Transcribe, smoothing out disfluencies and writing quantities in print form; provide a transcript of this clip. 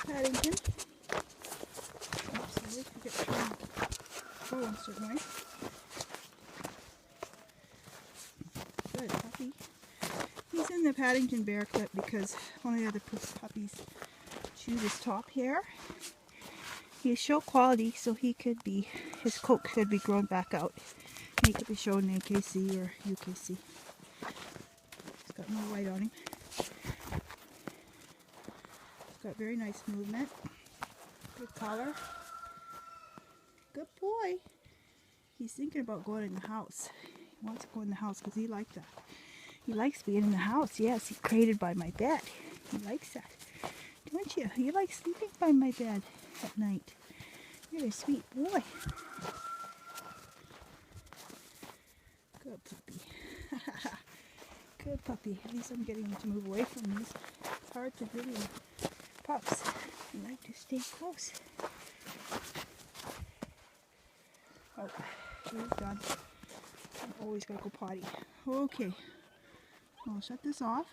Paddington. Oops, I always forget to turn the control in a certain way. Good puppy. He's in the Paddington Bear clip because one of the other puppies chewed his top hair. He's show quality, so he could be, his coat could be grown back out. He could be shown in AKC or UKC. He's got no white on him. He's got very nice movement. Good color. Good boy. He's thinking about going in the house. He wants to go in the house because he likes that. He likes being in the house. Yes, he's crated by my bed. He likes that. Don't you? You like sleeping by my bed at night. You're a sweet boy. Good puppy. Good puppy. At least I'm getting him to move away from these. It's hard to video pups. They like to stay close. Oh, he's done. I've always got to go potty. Okay. I'll shut this off.